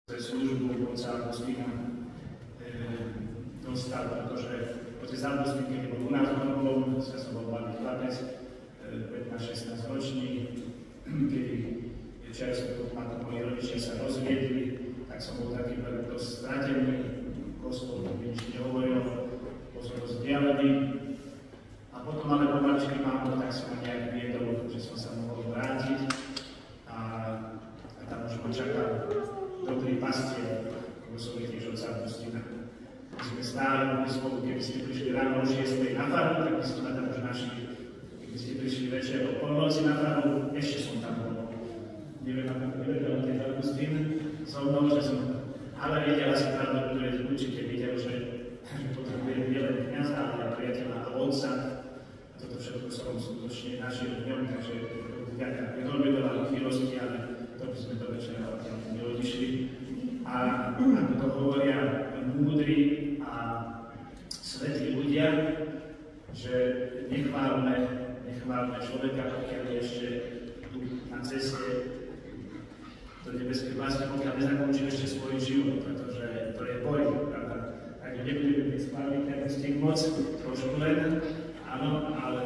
službu otca Augustína dostal, pretože otec Augustín, keď bol u nás domov, sa som bol mladý chlapec, 15-16 ročný, kedy čerstvo, ako moji rodičia sa rozviedli, tak som bol taký dosť stratený, Gospod mi nič nehovoril, bol som rozdialený. A potom ale pomaličky Pán Boh, tak som ma nejak viedol, že som sa mohol vrátiť a tam už ma čakal dobrý pastier, ako som tiež otca Augustína. My sme stále boli spolu, keby ste prišli ráno o 6 na faru, tak by ste ma tam už našli. Keby ste prišli večer o polnoci na faru, ešte som tam bol. Neviem, otec Augustín so mnou, že som, ale videl asi pravdepodobne, určite videl, že potrebujem nielen kňaza, ale aj priateľa a otca. A toto všetko som skutočne našiel v ňom, takže vďaka veľmi veľa chvíľosti, ale to by sme do večera neodišli. A ako to hovoria múdri a svätí ľudia, že nechválme človeka, pokiaľ je ešte tu na ceste do nebeskej vlasti, pokiaľ nezakončí ešte svoj život, pretože to je boj, pravda. Takže nebudeme chváliť ten moc, trošku len, áno, ale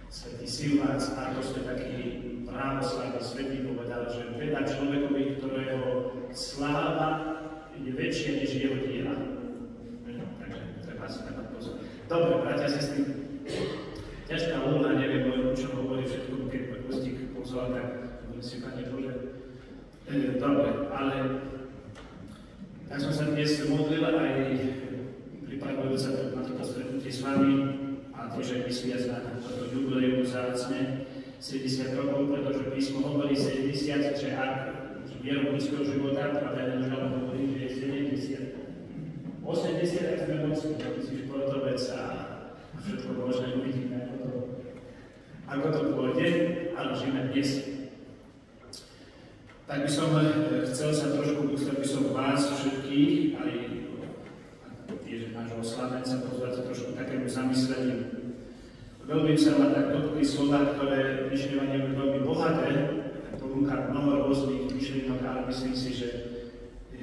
svätý Silván, starostne taký právoslavný svätý povedal, že veda človekovi, ktorého sláva je väčšia než jeho diela. Takže treba si dávať pozor. Dobre, bratia, sestry, ťažká úloha, neviem, čo hovorí všetko, keď Gustík pozval, tak budem si Pane Bože. Dobre, ale tak som sa dnes modlil aj pripravujúc sa na toto stretnutie s vami a tiež aj mysliac na toto jubileum vzácne 70 rokov, pretože písmo hovorí 70, že ak vieru ľudského života, pravda nedožala hovorí, že je 70. 80, ak sme moci, aby si športovec a všetko možné uvidíme, ako to pôjde, ale žijeme dnes. Tak by som chcel sa trošku, chcel by som vás všetkých, aj tiež nášho slavenca, pozvať trošku takému zamysleniu. Veľmi sa ma tak dotkli slova, ktoré myšlievanie je veľmi bohaté, ponúka mnoho rôznych myšlienok, ale myslím si, že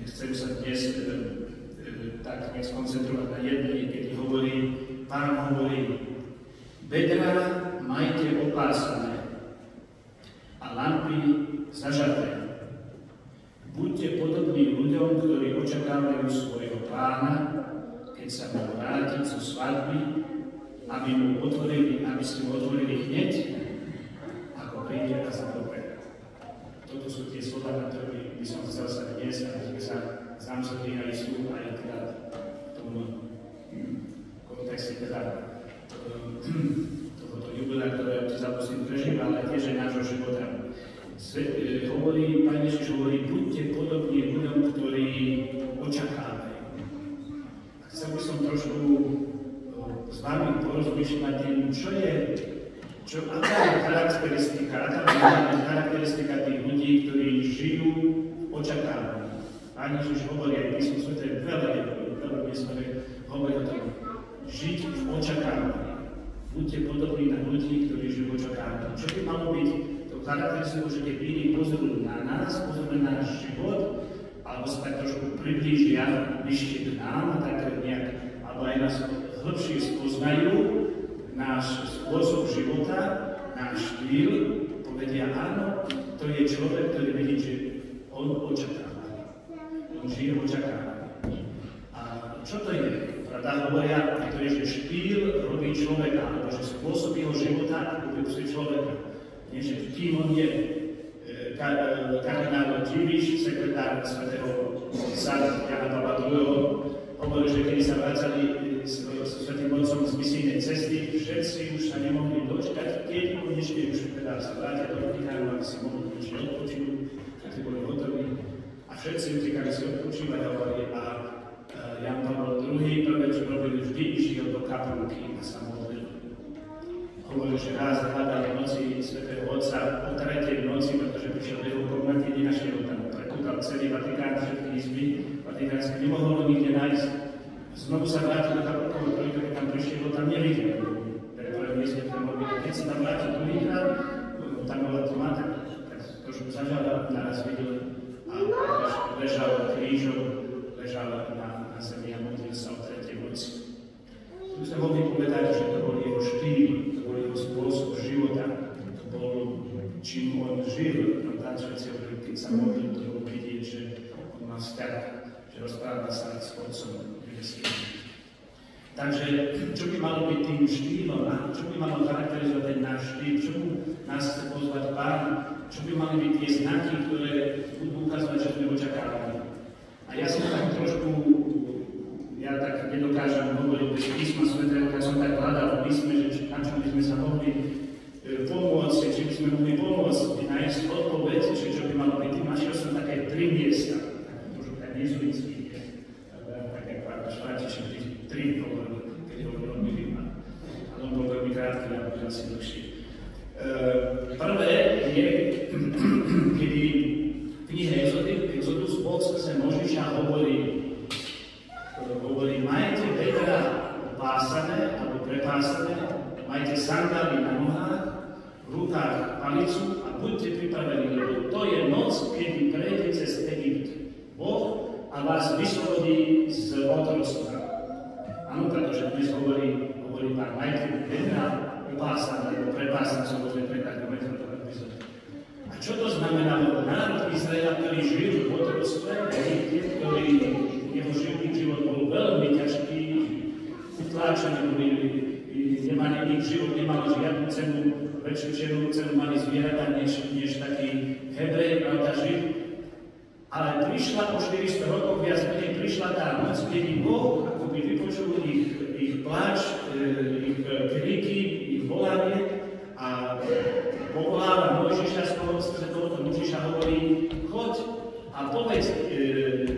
chcem sa dnes tak skoncentrovať na jednej, keď Pán hovorí, bedra majte opásané a lampy zažaté. Buďte podobní ľuďom, ktorí očakávajú svojho Pána, keď sa má vrátiť zo svadby, aby ste mu otvorili hneď, ako príde a zaklope. Toto sú tie slova, na ktoré by som chcel sa dnes, aby sme sa zamysleli aj sú, aj teda v tom kontexte teda tohoto jubilea, ktoré otec Augustín prežíva, ale tiež aj nášho života. Pán Ježiš hovorí, buďte podobní ľuďom, ktorí očakávajú. Chcel by som trošku s vami porozmýšľať tým, aká je charakteristika tých ľudí, ktorí žijú v očakávaní. Pán Ježiš hovorí, aj písmo sväté veľa miestne hovorí o tom, žiť v očakávaní. Buďte podobní na ľudí, ktorí žijú v očakávaní. Čo by malo byť charakteristikou, že keď iní pozrú na nás, pozrú na náš život, alebo sa tak trošku priblížia bližšie k nám, tak nejak, alebo aj nás hĺbšie spoznajú náš spôsob života, náš štýl, povedia áno, to je človek, ktorý vidí, že on očakáva. On žije v očakávaní. A čo to je? Pravda hovoria, to je, že štýl robí človeka, alebo že spôsob jeho života robí človeka. Nie, že kým on je kardinál Dziwisz, sekretár svätého otca Jana Pavla II, hovorí, že keď sa vracali s svätým otcom z misijnej cesty, všetci už sa nemohli dočkať, keď konečne už teda sa vrátia do Vatikánu, aby si mohli konečne odpočinúť, všetci boli hotoví a všetci utekali si odpočívať a Jan Pavel II prvé, čo robili, vždy išiel do kaplnky a sa modlil. Hovoril, že raz hľadali noci svätého Otca o 3. noci, pretože prišiel do jeho komnaty, nenašiel tam, prekúkal celý Vatikán, všetky izby vatikánske, nemohol ho nikde nájsť. Znovu sa vrátil do kaplnkového trojka, keď tam prišiel, tam nevidel. Keď sa tam vrátil druhýkrát, tam bola tma, tak trošku zažal, naraz videl a ležal krížom, ležal na zemi a modlil sa o tretie moci. Tu by sme mohli povedať, že to bol jeho štýl, to bol jeho spôsob života, to bol, čím on žil. Keď sa modlil, to bolo vidieť, že on má vzťah, že rozpráva sa s Otcom nebeským. Takže, čo by malo byť tým štýlom a čo by malo charakterizovať ten náš štýl, čo nás chce pozvať Pán, čo by mali byť tie znaky, ktoré budú ukazovať, že sme očakávali. A ja som tak trošku, ja tak nedokážem hovoriť bez písma svätého, tak som tak hľadal v písme, že na čom by sme sa mohli pomôcť, či by sme mohli pomôcť, nájsť odpoveď, že čo by malo byť. Našiel som také 3 miesta, možno tak jezuitských, tak ako František tých 3 hovoril, keď hovoril o Milima. Ale on bol veľmi krátky a bol asi dlhší. Prvé je, kedy v knihe Exodus Boh skrze Mojžiša hovorí, majte bedra pásané alebo prepásané, majte sandály na nohách, v rukách palicu a buďte pripravení, lebo to je noc, kedy prejde cez Egypt Boh a vás vyslobodí z otroctva. Áno, pretože dnes hovorí Pán, majte bedra upásané, alebo prepásané, som môžeme prekať do metrotového epizódu. A čo to znamenalo? Národ Izraela, ktorý žil v otroctve, ktorý jeho život bol veľmi ťažký, utláčaný boli, nemali ich život, nemali žiadnu cenu, väčšiu cenu mali zvieratá, než taký Hebrej, pravda, Žid. Ale prišla po 400 rokoch, viac menej prišla tá noc, kedy Boh akoby vypočul ich pláč, ich kriky, ich volanie a povoláva Mojžiša skrze tohoto Mojžiša hovorí, choď a povedz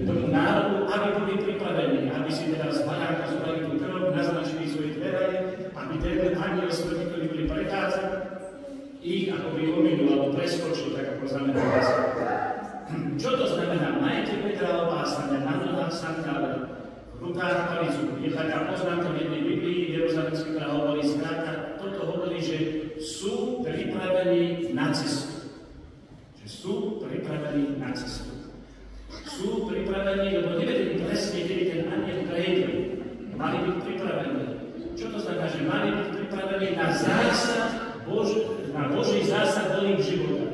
tomu národu, aby boli pripravení, aby si teda z baránka zobrali tú krv, naznačili svoje dvere, aby ten aniel smrti, ktorí boli prechádzať, ich akoby ominul alebo preskočil, tak ako znamená vlastne. Čo to znamená? Majte bedra opásané, na nohách sandále, v rukách palicu. Je taká poznámka v jednej Biblii, Jeruzalemskej, ktorá hovorí skrátka, toto hovorí, že sú pripravení na cestu. Že sú pripravení na cestu. Sú pripravení, lebo nevedeli presne, kedy ten aniel prejde. Mali byť pripravení. Čo to znamená? Že mali byť pripravení na zásad na Boží zásad do ich života.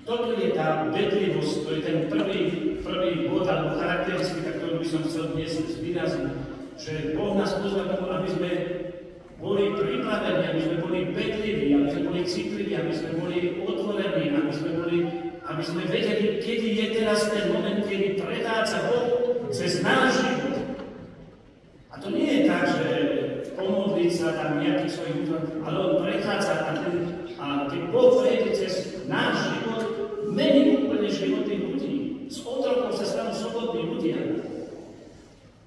Toto je tá bedlivosť, to je ten prvý bod alebo charakteristika, ktorú by som chcel dnes zvýraziť, že Boh nás pozná tomu, aby sme boli pripravení, aby sme boli bedliví, aby sme boli citliví, aby sme boli otvorení, aby sme vedeli, kedy je teraz ten moment, kedy pretádza Boh cez náš život. A to nie je tak, že pomodliť sa tam nejakých svojich úzor, ale on prechádza a keď Boh prejde cez náš život, mení úplne životy ľudí. Z otrokov sa stanú slobodní ľudia.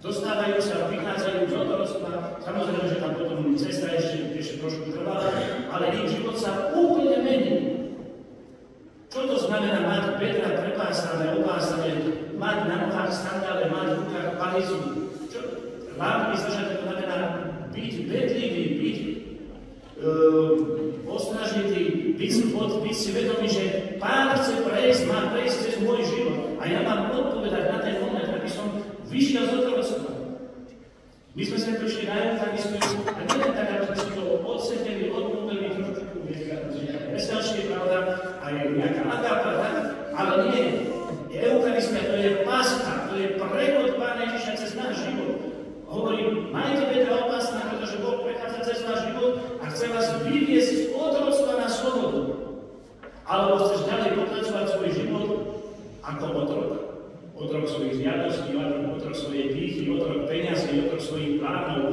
Dostávajú sa, vychádzajú z otroctva. Samozrejme, že tam potom cesta ešte trošku trvá, ale ich život sa úplne mení. Čo to znamená mať bedra prepásané, opásané, mať na nohách sandále, mať v rukách palicu? Vám vyzražať, to znamená byť bedlivý, byť osnažitý, byť si vedomý, že Pán chce prejsť, má prejsť cez môj život. A ja mám odpovedať na ten moment, aby som vyšiel z otroctva. My sme sa prišli na Eucharistiu a nie tak, aby sme si to odseteli, odmúvili trošku veselšie, pravda, a je nejaká agápa, ale nie. Eucharistia to je Pascha, to je prechod Pána Ježiša cez náš život. Hovorím, majte bedra opásané, pretože Boh prechádza cez váš život a chce vás vyviesť z otroctva na slobodu. Alebo chceš ďalej pokračovať svoj život ako otrok. Otrok svojich žiadostí, otrok svojej pýchy, otrok peňazí, otrok svojich plánov,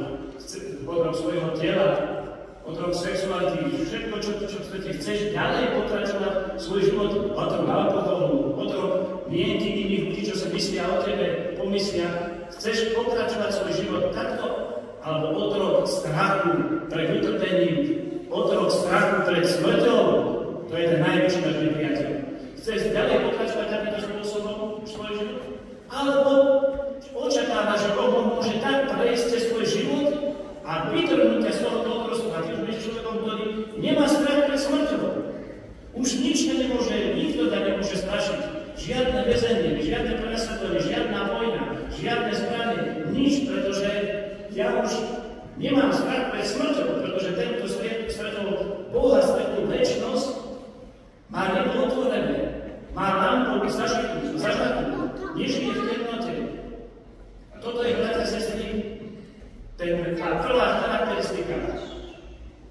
otrok svojho tela, otrok sexuality, všetko, čo chceš ďalej pokračovať svoj život, otrok alkoholu, otrok mienky iných ľudí, čo sa myslia o tebe, pomyslia. Chceš pokračovať svoj život takto? Alebo otrok strachu pred utrpením, otrok strachu pred smrťou? To je ten najväčší náš nepriateľ. Chceš ďalej pokračovať takýmto spôsobom svoj život? Alebo očakávaš, že Boh môže tak prejsť cez svoj život a vytrhnúť ťa z tohoto otroctva. Ty už budeš človekom, ktorý nemá strach pred smrťou. Už nič nemôže, nikto ťa nemôže strašiť. Žiadne väzenie, žiadne prenasledovanie, žiadna vojna, žiadne zbrane, nič, pretože ja už nemám strach pred smrťou, pretože ten, kto stretol Boha, stretol večnosť, má nebo otvorené, má lampu zažatú, nežije v temnote. A toto je, bratia a sestry, tá prvá charakteristika.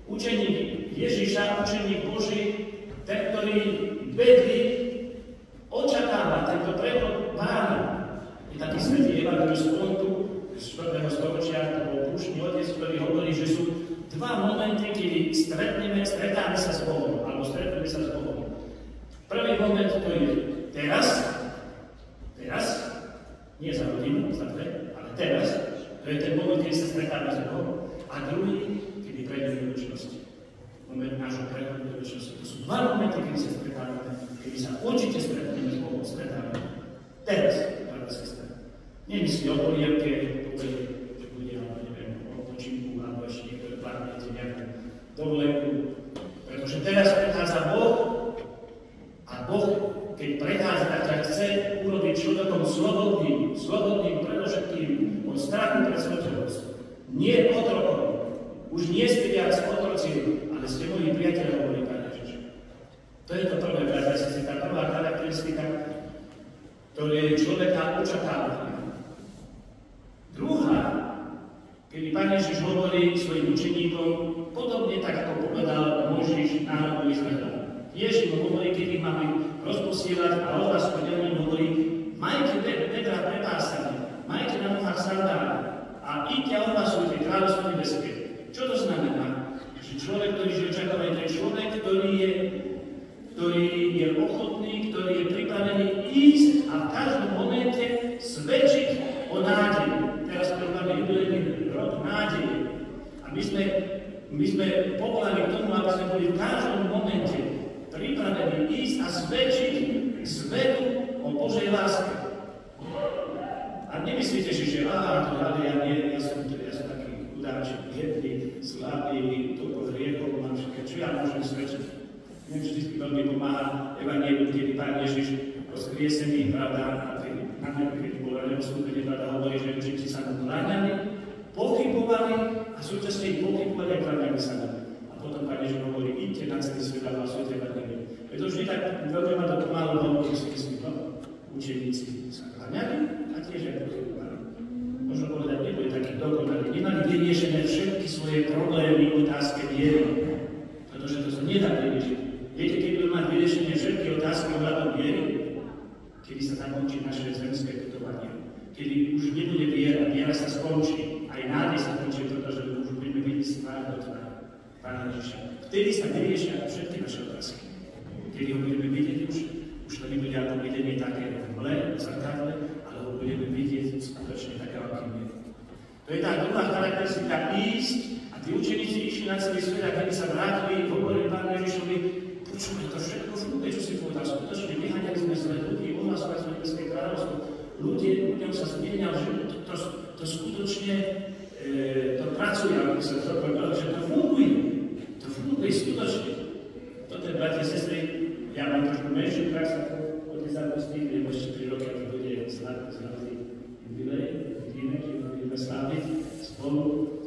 Učeník Ježiša, učeník Boží, ten, ktorý vedli, očakáva tento prechod Pána. Je taký svätý evangelist Pontu z 4. storočia, to bol púštny otec, ktorý hovorí, že sú dva momenty, kedy stretáme sa s Bohom, alebo stretneme sa s Bohom. Prvý moment to je teraz, nie za hodinu, za dve, ale teraz, to je ten moment, kedy sa stretáme s Bohom. A druhý, kedy prejdeme do večnosti. Moment nášho prechodu do večnosti. To sú dva momenty, kedy sa stretávame, kedy sa určite stretneme s Bohom, stretávame. Teraz, bratia a sestry. Nemyslí o polievke, že bude, neviem, o počinku, alebo ešte niektoré plánujete nejakú dovolenku. Pretože teraz prechádza Boh a Boh, keď prechádza, tak chce urobiť človekom slobodným predovšetkým od strachu pred smrťou. Nie otrokom. Už nie ste viac otroci, ale ste moji priateľe, hovorí Pán Ježiš. To je to prvé, bratia a sestry, tá prvá charakteristika, ktoré človeka očakáva. Druhá, kedy Pán Ježiš hovorí svojim učeníkom, podobne tak, ako povedal Mojžiš národu Izraela. Ježiš mu hovorí, keď ich máme rozposielať a on vás podelím hovorí, majte bedra prepásané, majte na nohách sandále a idte a opasujte kráľovstvo nebeské. Čo to znamená? Že človek, ktorý žije očakávaný, to je človek, ktorý je ochotný, ktorý je pripravený ísť a v každom momente svedčiť o nádeji. Teraz máme jubilejný rok nádeje. A my sme povolaní k tomu, aby sme boli v každom momente pripravení ísť a svedčiť svetu o Božej láske. A nemyslíte si, že ja som taký chudáček, biedný, slabý, toľko hriechov mám, čo ja môžem svedčiť. Mne vždy veľmi pomáha evanjelium, kedy Pán Ježiš rozkriesený, pravda, na nebi, keď bolo neostúpenie, pravda, hovorí, že učenci sa mu kláňali, pochybovali a súčasne ich pochybovali a kláňali sa mu. A potom Pán Ježiš hovorí, idte na celý svet a hlasujte evanjelium. Je to vždy tak, veľmi ma to pomálo hovorí, že si myslím, učeníci sa kláňali a tiež aj pochybovali. Možno povedať, neboli takí dokonalí, nemali vyriešené všetky svoje problémy, otázky viery, pretože to sa nedá vyriešiť. Viete, keď budú mať vyriešené všetky otázky ohľadom viery, kedy sa zakončí naše zemské putovanie, kedy už nebude viera, viera sa skončí, aj nádej sa skončí, pretože už budeme vidieť si tvár do tváre Pána Ježiša. Vtedy sa vyriešia všetky naše otázky. Kedy ho budeme vidieť už to nebude ako videnie také mle, v zrkadle, ale ho budeme vidieť skutočne také, akým je. To je tá druhá charakteristika ísť a tí učeníci išli na celý svet a kedy sa vrátili, hovorili Pánu Ježišovi, počujme to všetko funguje, čo si povedal, skutočne vyháňali sme zlé ľudí, ohlasovali sme nebeské kráľovstvo, ľuďom sa zmienial život, to skutočne to pracuje, ako sa to povedal, že to funguje skutočne. Toto je, bratia a sestry, ja mám trošku menšiu prax ako otec Augustín, lebo ešte 3 roky, ako bude zlatý jubilej, vidíme, že budeme sláviť spolu,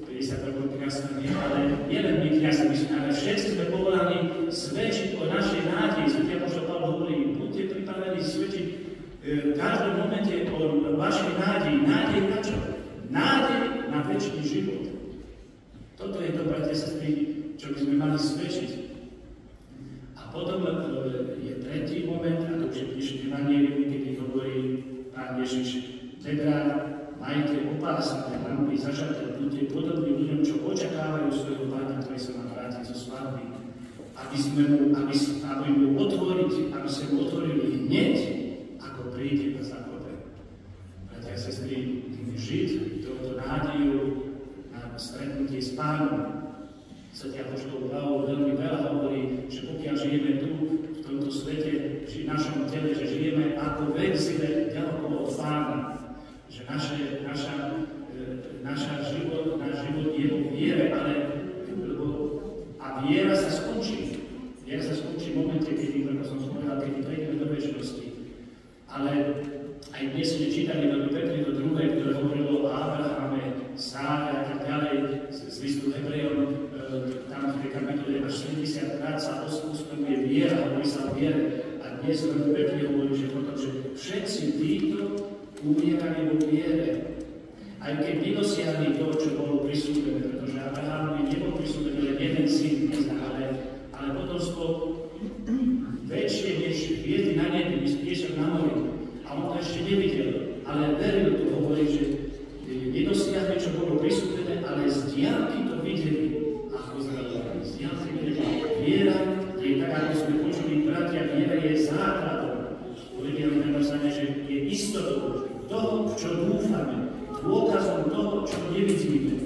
50 rokov kňazstva, ale nielen my kňazmi, ale všetci sme povolaní svedčiť o našej nádeji. Svätý apoštol Pavol hovorí, buďte pripravení svedčiť v každom momente o vašej nádeji. Nádej na čo? Nádej na večný život. Toto je to, bratia a sestry, čo by sme mali svedčiť. A potom je tretí moment, a to už je píše v Evanjeliu, kedy hovorí Pán Ježiš, teda majte opásané lampy, zažaté, buďte podobní ľuďom, čo očakávajú svojho Pána, ktorý sa má vrátiť zo slávy, aby mu otvorili hneď, ako príde na základe. Bratia a sestry, žiť touto nádeju na stretnutie s Pánom. Svätý apoštol Pavol veľmi veľa hovorí, že pokiaľ žijeme tu, v tomto svete, v našom tele, že žijeme ako v exile ďaleko od Pána. Že náš život je vo viere, a viera sa skončí. Viera sa skončí v momente, kedy, ako som spomenul, kedy prejdeme do večnosti. Ale si čítali do Petri do 2., ktoré hovorilo o Abrahame, Sáre a tak ďalej, z listu Hebrejom, tam v tej kapitole až 70 krát sa ospôsobuje viera, hovorí sa o viere. A dnes v Petri hovorí, že potom, že všetci títo umierali vo viere. Aj keď nedosiahli to, čo bolo prisúdené, pretože Abrahamovi nebol prisúdený len jeden syn, ale potomstvo väčšie než hviezdy na nebi, než na mori. A on to ešte nevidel, ale veril to, hovorí, že nedosiahli, čo bolo prisúdené, ale z diaľky to videli. A pozdravovali, z diaľky videli. Viera je tak, ako sme počuli, bratia, viera je základom. Povedali nám napísané, že je istotou toho, v čo dúfame, dôkazom toho, čo nevidíme.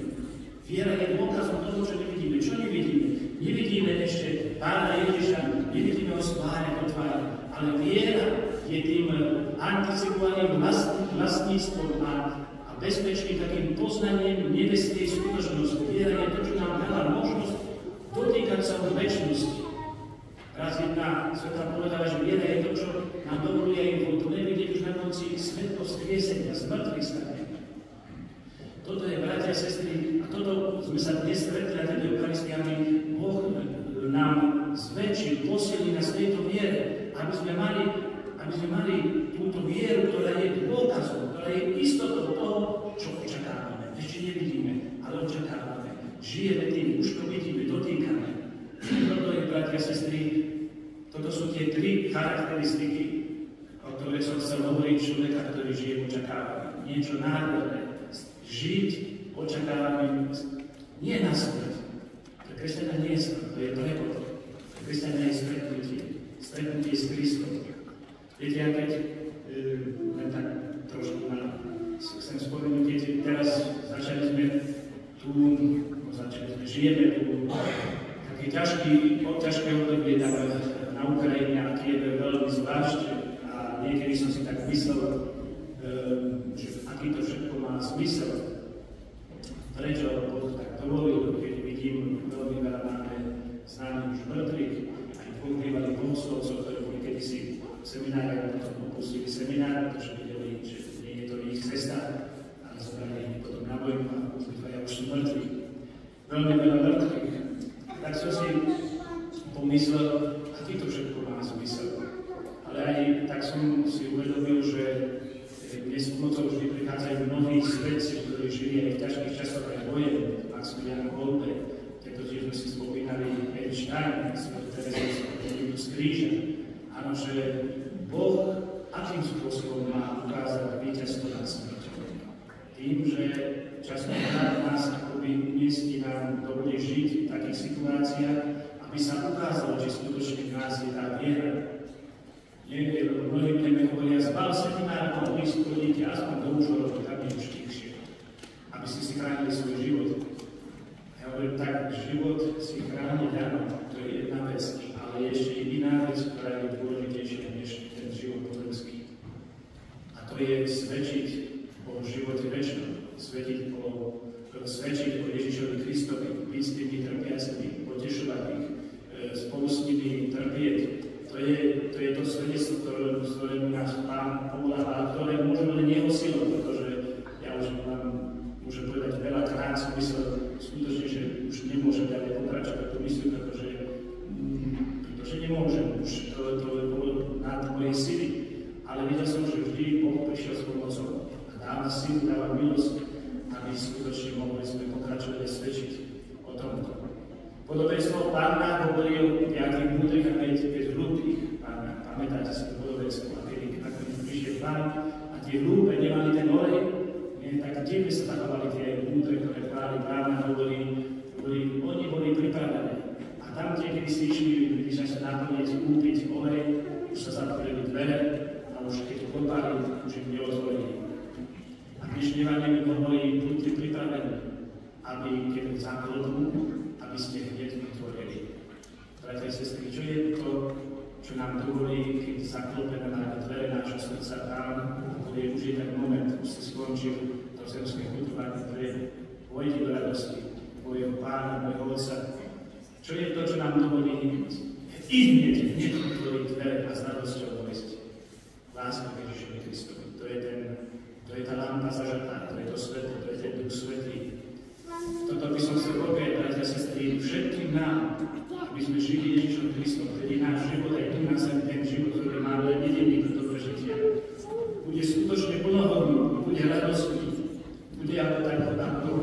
Viera je dôkazom toho, čo nevidíme. Čo nevidíme? Nevidíme ešte Pána Ježiša, nevidíme ho z tváre do tváre, ale viera je tým anticipovaným vlastníctvom a bezpečným takým poznaním nebeskej skutočnosti. Viera je to, čo nám dáva možnosť dotýkať sa v večnosti. Raz jedna sveta povedala, že viera je to, čo nám dovoluje aj v nevidieť už na konci svetlo vzkriesenia, zmrtvých stane. Toto je, bratia a sestry, a toto sme sa dnes stretli na tejto Eucharistii, aby Boh nám zväčšil, posilnil nás tejto viere, aby sme mali túto vieru, ktorá je dôkazom, ktorá je istotou toho, čo očakávame. Ešte nevidíme, ale očakávame. Žijeme tým, už to vidíme, dotýkame. Toto je, bratia a sestry, toto sú tie tri charakteristiky, o ktoré som chcel hovoriť človeka, ktorý žije v očakávaní. Niečo nádherné. Žiť očakávaním nie na smrť. Pre kresťana nie je smrť, to je prechod. Pre kresťana je stretnutie s Kristom. Viete, ja keď len tak trošku chcem spomenúť, viete, teraz žijeme tu také ťažké obdobie na Ukrajine a Kieve veľmi zvlášť a niekedy som si tak myslel, že aký to všetko má zmysel. Prečo Boh tak dovolil, keď vidím veľmi veľa máme známych už mŕtvych, aj používali bohoslovcov, ktorí boli kedysi v seminári a potom opustili seminár, pretože videli, že nie je to ich cesta a zobrali ich potom na vojnu a už sú mŕtvi. Veľmi veľa mŕtvych. Tak som si pomyslel, aký to všetko má zmysel. Ale aj tak som si uvedomil, že dnes pomocou vždy prichádzajú mnohí svetci, ktorí žili aj v ťažkých časoch aj vojen, Maximilian Kolbe, tieto tiež sme si spomínali Edith Stein, Svätú Tereziu z kríža. Áno, že Boh akým spôsobom má ukázať víťazstvo nad smrťou. Tým, že častokrát nás akoby umiestni nám dobre žiť v takých situáciách, aby sa ukázalo, že skutočne v nás je tá viera. Mnohí ľudia hovoria, zbal seminár, mohli si chodíte aspoň do Užhorodu, tam je už tichšie, aby ste si chránili svoj život. Ja hovorím tak, život si chrániť, áno, to je jedna vec, ale je ešte iná vec, ktorá je dôležitejšia než ten život pozemský. A to je svedčiť o živote večnom, svedčiť o Ježišovi Kristovi, byť s tými trpiacimi, potešovať ich, spolu s nimi trpieť. To je to svedectvo, ktorému nás Pán povoláva, ktoré môžeme len jeho silou, pretože ja už vám môžem povedať veľakrát, som myslel skutočne, že už nemôžem ďalej pokračovať tú mysľu, pretože nemôžem, už to bolo nad mojej sily. Ale videl som, že vždy Boh prišiel s pomocou a dáva silu, dáva milosť, aby skutočne mohli sme pokračovať a svedčiť o tomto. Podobenstvo Pána hovorí o 5 múdrych a 5 hlúpych. Pamätáte si to podobenstvo, a keď prišiel Pán a tie hlúpe nemali ten olej, tak divne sa takovali tie múdre, ktoré chváli Pána, hovorí, oni boli pripravené. A tam, kde si išli, když sa naplniť, kúpiť olej, už sa zatvorili dvere a už keď klopali, už ich neotvorili. A dnešní evanjelium hovorí, buďte pripravení, aby keď zaklopnú, aby ste hneď vytvorili. Bratia a sestry, čo je to, čo nám dovolí, keď zaklopeme na dvere nášho srdca tam, kde už je ten moment, už si skončil to zemské putovanie, ktoré vojde do radosti tvojho Pána, môjho Otca. Čo je to, čo nám dovolí hneď vytvoriť dvere a s radosťou vojsť. Láska k Ježišovi Kristovi. To je ten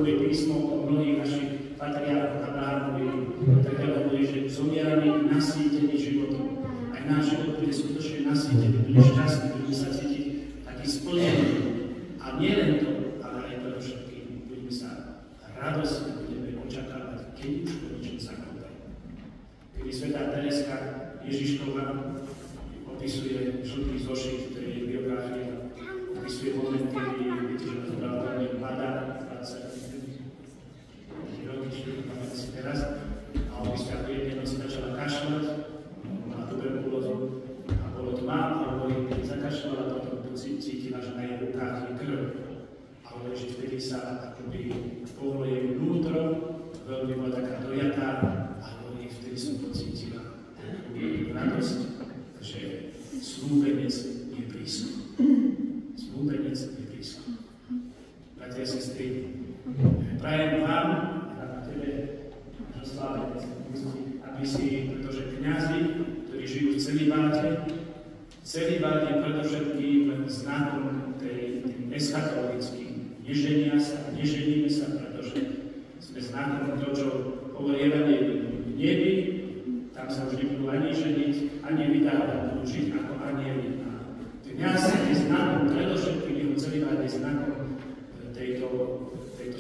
Bohové písmo o mnohých našich patriárchoch Abrahamovi, tak hovorí, že zomierali nasýtení životom. Aj náš život bude skutočne nasýtený, bude šťastný, bude sa cítiť taký splnený. A nie len to, ale aj predovšetkým budeme sa radosne budeme očakávať, keď už konečne zakončí. Kedy svätá Tereska Ježišková opisuje žltý zošit, to je jej biografia, opisuje moment, kedy viete, že to bola veľmi mladá, 20 roky, či pamätám si teraz, a opisuje, ako jednej noci začala kašľať, má tuberkulózu a bolo tma, a hovorí, keď zakašľala, potom cítila, že na jej rukách je krv. A hovorí, že vtedy sa akoby pohlo jej vnútro, veľmi bola taká dojatá, a hovorí, vtedy som pocítila radosť, že slúbenec je blízko. Slúbenec je blízko. Bratia a sestry, prajem vám a na tebe, že slávenec, aby si, pretože kňazi, ktorí žijú v celibát je predovšetkým znakom tým eschatologickým. Neženia sa, neženíme sa, pretože sme znakom toho, čo hovorí Evangelium v nebi, tam sa už nebudú ani ženiť, ani vydávať, budú žiť ako anieli. A kňaz je znakom, predovšetkým jeho celibát je znakom tejto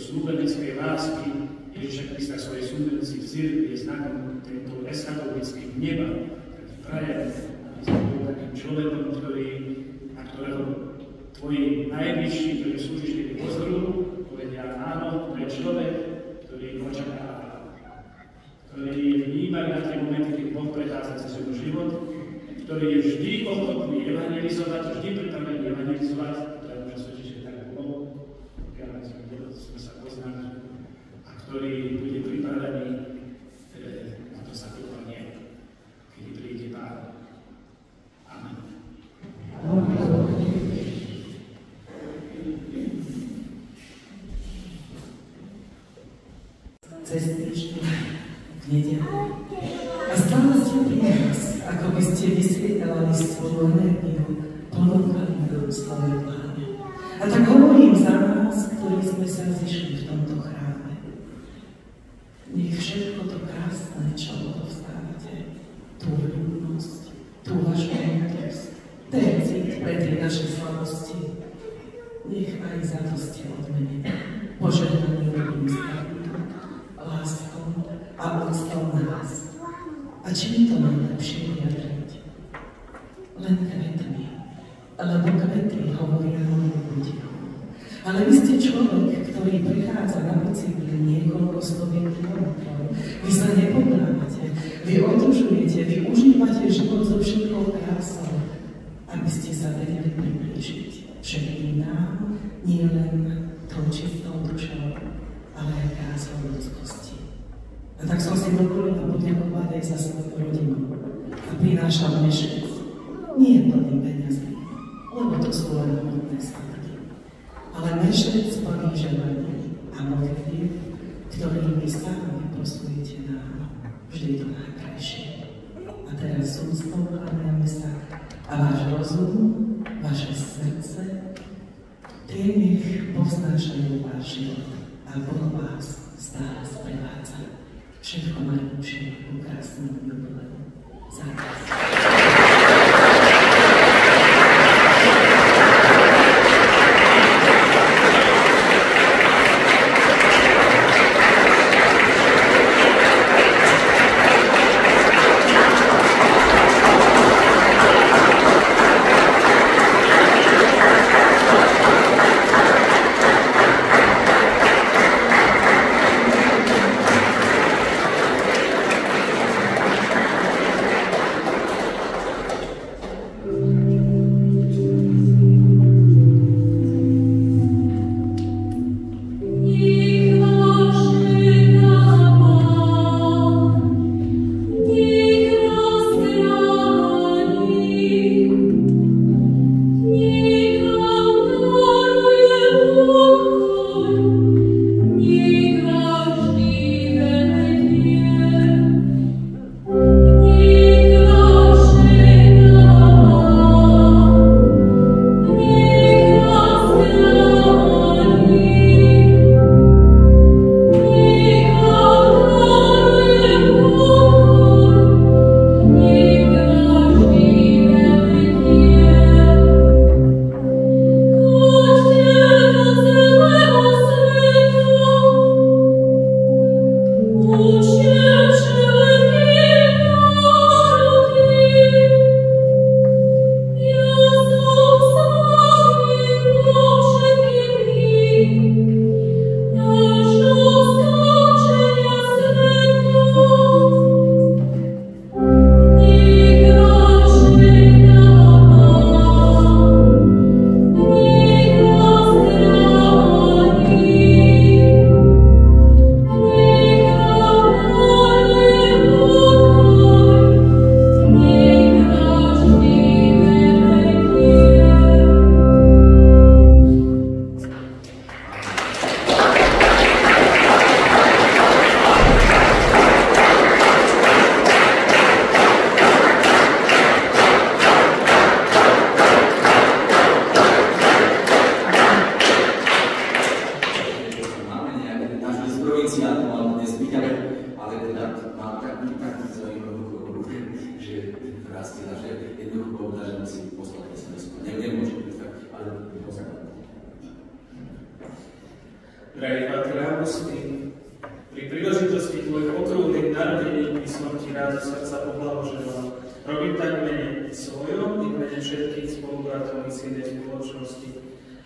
slúbeneckej lásky Ježiša Krista svojej slúbeneckej v cirkvi, je znakom tejto eschatologického neba. Taký prajem, aby si bol takým človekom, na ktorého tvoji najbližší, ktorí slúžiš, keď pozrú, povedia áno, to je človek, ktorý očakáva, ktorý vníma na tie momenty, keď Boh prechádza cez jeho život, ktorý je vždy ochotný evangelizovať, vždy pripravený evangelizovať, to je možno svedčiť, že tak bolo, pokiaľ sme sa poznali, a ktorý bude pripravený na to zakopovanie, kedy príde Pán. Amen. Cez týždeň v nedeľu. A stále ste pri nás, ako by ste vysvietlali svoju energiu, ponúkali do svojej pláne. A tak hovorím za nás, ktorí sme sa zišli v tomto chráme. Nech všetko to krásne, čo odovzdávate, tú ľudnosť, tú vašu múdrosť, ten cít pre tie naše slabosti, nech aj za to ste odmenení, požehnaní ľudím stavitu, láskou a úctou nás. A čím to najlepšie vyjadriť? Len kvetmi, lebo kvety hovoria o ľuďom. Ale vy ste človek, ktorý prichádza na bicykli niekoľko stoviek kilometrov. Vy sa nepobrávate, vy otužujete, vy užívate život so všetkou krásou, aby ste sa vedeli priblížiť všetkým nám, nie len tou čistou dušou, ale aj krásou ľudskosti. A tak som si dovolila poďakovať aj za svoju rodinu a prinášam mešec. Nie plný peniazí, lebo to sú len hmotné statky, ale mešec plný želaní a modlitiev, ktorými stále vyprosujete nám vždy to najkrajšie. A teraz s úctou kláňame sa a váš rozum, vaše srdce, tie nech povznášajú váš život a Boh vás stále sprevádza. Všetko najlepšie ku krásnemu jubileu. Za vás. Drahý Páter Augustín, pri príležitosti tvojich okrúhlych narodení by som ti rád zo srdca poblahoželal. Robím tak v mene svojom i v mene všetkých spolubratov misijnej spoločnosti.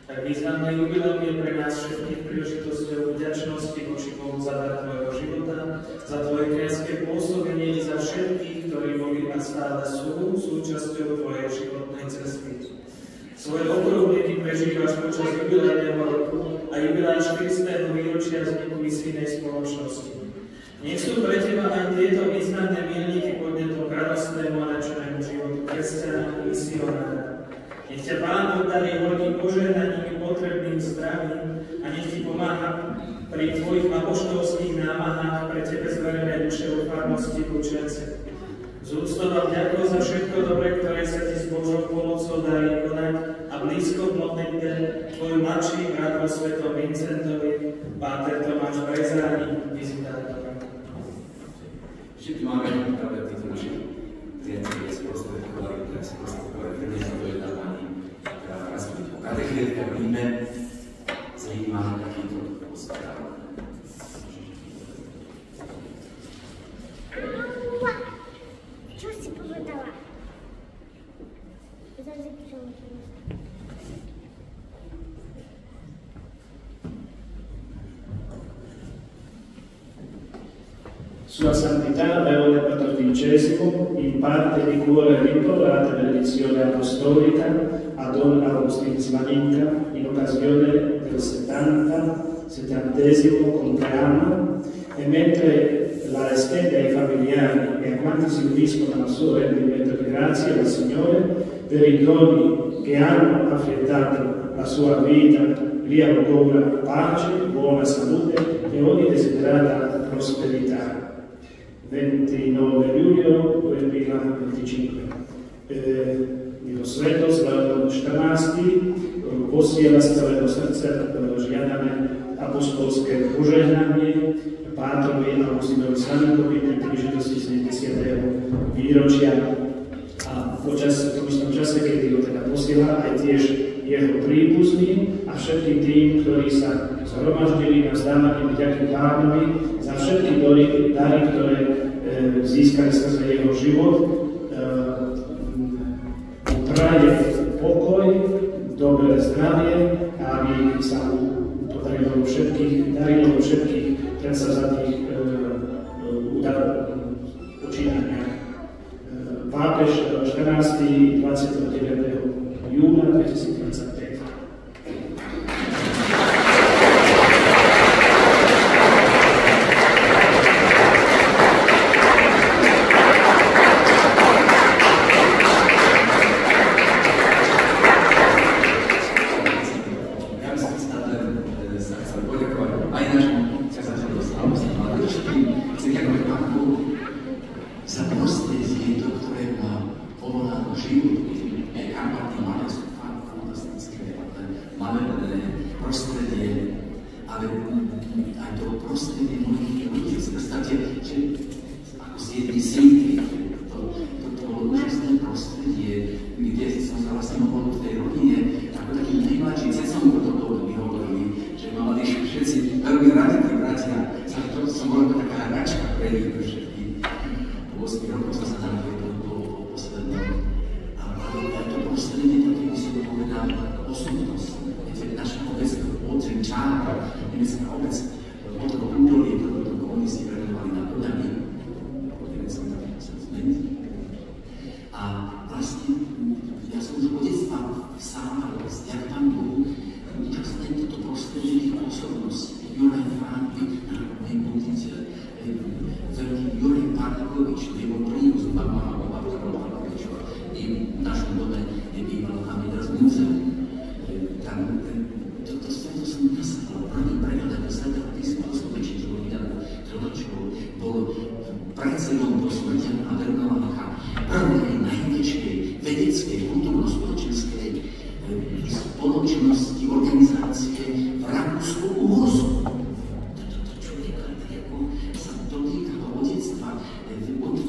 Tak významné jubileum je pre nás všetkých príležitosťou vďačnosti voči Bohu za dar tvojho života, za tvoje kňazské pôsobenie i za všetkých, ktorí boli a stále sú súčasťou tvojej životnej cesty. Svoje okrúhliny prežívaš počas jubilejného roku a jubilej 400. výročia vzniku misijnej spoločnosti. Nech sú pre teba aj tieto významné milníky podnetom k radostnému a nadšenému životu kresťana a misionára. Nech ťa Pán oddarí hodí požehnaním potrebným zdravím a nech ti pomáha pri tvojich apoštolských námahách pre tebe zverené duše vo farnosti Lučence. Z úctou a vďakou za všetko dobre, ktoré sa ti s Božou pomocou darí konať a blízko v modlitbe tvoj mladší brat vo svetom Vincentovi, Páter Tomáš Brezáni, vizitátor. Všetci máme práve títo naši priatelia sprostredkovali, ktoré sprostredkovali priniesli do jednávaní, ktorá raz byť o katechétka v Ríme, zaujíma takýto pospráv. Čo si povedala? Sua Santità Leone XIV, in parte di cuore rinnovata benedizione apostolica a Don Agustin Smaninka in occasione del 70° compleanno, e mentre la estende ai familiari e a quanti si uniscono al suo rendimento di grazie al Signore per i doni che hanno affrettato la sua vita, gli augura pace, buona salute e ogni desiderata prosperità. 29 luglio 2025. Milosrdnosť Leon XIV posiela z celého srdca žiadame apostolské požehnanie Pátrovi Augustinovi Smaninkovi pri príležitosti 70. výročia. A počas v istom čase, kedy ho teda posiela, aj tiež jeho príbuzní a všetkým tým, ktorí sa zhromaždili na vzdávanie vďaky Pánovi za všetky dary, ktoré získali skrze jeho život, praje pokoj, dobré zdravie, aby sa mu darilo všetkých predsazatých počínaniach. Pápež 14. 29. júna 2025.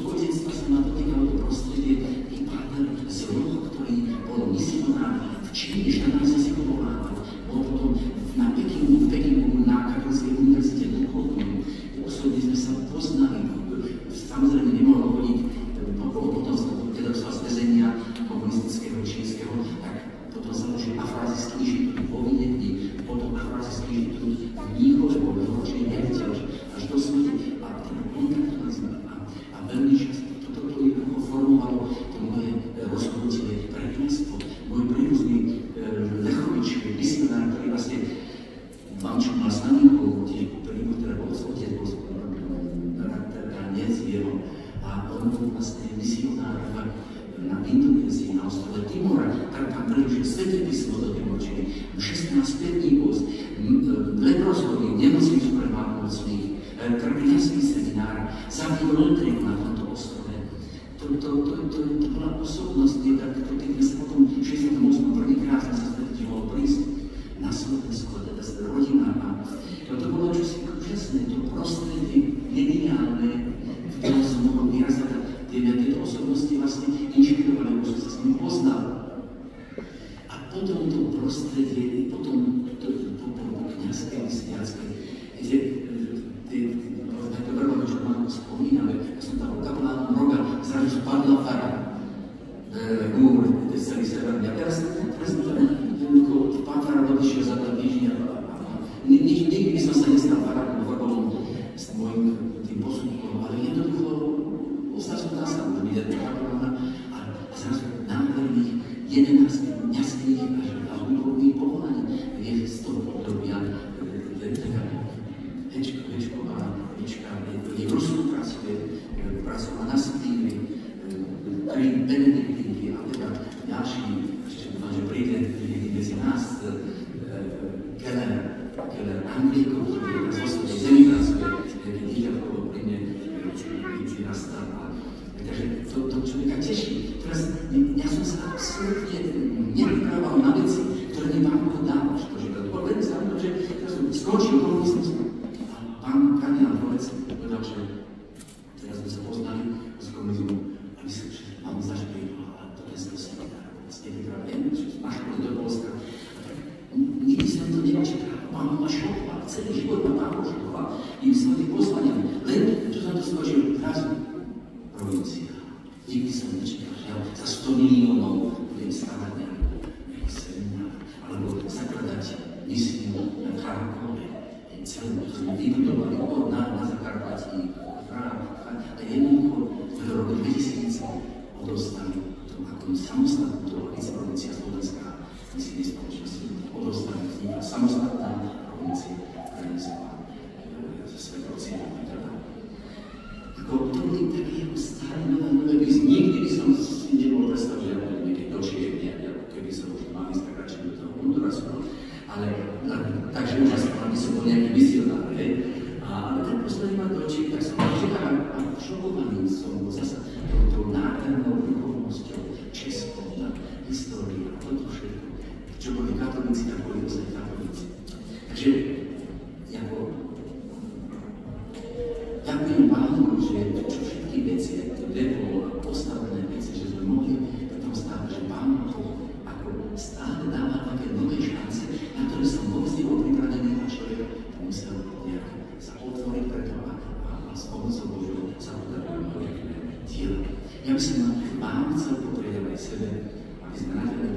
Od detstva sa ma dotýkalo to prostredie, i partner z rohu, ktorý bol misionárom pán čo mal s nami príbor, ktorý bol otec, bol bratranec jeho, a on bol vlastne misionár na Indonézii, na ostrove Timora, tak tam preložil Sväté písmo do Timorčiny, 16 pevníkov, leprozorných, nemocných premámocných, kňazský seminár, zaviedol Lutriku na tomto ostrove. To bola osobnosť, keď sme sa potom v 68. prvýkrát sme sa stretli, že mohol prísť na Slovensko, teda rodina. A to bolo čosi úžasné, to prostredie geniálne, v ktorom som mohol vyrazať. Tieto osobnosti vlastne inšpirovali, lebo som sa s ním poznal. A potom to prostredie, potom to kňazské, mesiacké, to prvá, čo mám spomínali, ja som tam bol kapelánom roga, zrazu spadla fara. Celý severný. A teraz pán farár odišiel za dva týždňa. Nikdy by som sa nestal farárom vrbolom s môjim tým posudkom, ale jednoducho ostal som tam sám, že vidieť kapelána a zrazu náhodných 11 kňazských a duchovných povolaní je z toho obdobia je v Rusku pracuje, pracovala na Sibíri, 3 benediktíky a teda ďalší, ešte dúfam, že príde medzi nás Keller Anglíkov, ktorý z oslednej zemi pracuje, keď dieťatkovo príde, vyrastá. Takže to človeka teší. Teraz ja som sa absolútne nevyprával na veci, ktoré mi Pán Boh dal. To bolo veľmi zaujímavé, že teraz som skončil komunizmus. Pán kardinál Volec povedal, že teraz sme sa poznali z komunizmu a myslím, že mám zažiť a to je skôr vlastne vypravené, že máš do Polska. Nikdy som to nečakal. Pán ma šokoval, celý život ma Pán Boh šokoval. I svojím poslaniami. Len, čo som to skočil, zrazu provincia. Nikdy som nečakal, že ja za 100 miliónov budem stavať nejaký seminár, alebo zakladať misiu na Charkove. Celé to sme vybudovali na Zakarpatí, a jednoducho v roku 2000 odostali ako samostatnú provincia Slovenská misijnej spoločnosti, odostali vznikla samostatná provincia Prenesová ze Svetého Cieľa. Ako to boli také ako staré nové výzvy. Nikdy by som si nebol predstav, že ja budem niekedy do Čiech, keby som už mal ísť tak radšej do toho Hondurasu. Ale takže už aby som bol nejaký misionár, ale ten posledný ma dočí, tak som počítal a šokovaný som bol zasa touto nádhernou duchovnosťou, českou, históriou a toto všetko. Čo boli katolíci, tak boli ozaj katolíci. Takže ďakujem Pánu, že čo všetky veci, kde bolo postavené veci, že sme mohli v tom stále, že Pán ako stále dáva také nové šance, na ktoré som vôbec nebol pripravený a človek musel nejak sa otvoriť preto a s pomocou Božou sa podarilo nejaké dielo. Ja by som vám chcel poprieť aj sebe, aby sme naďalej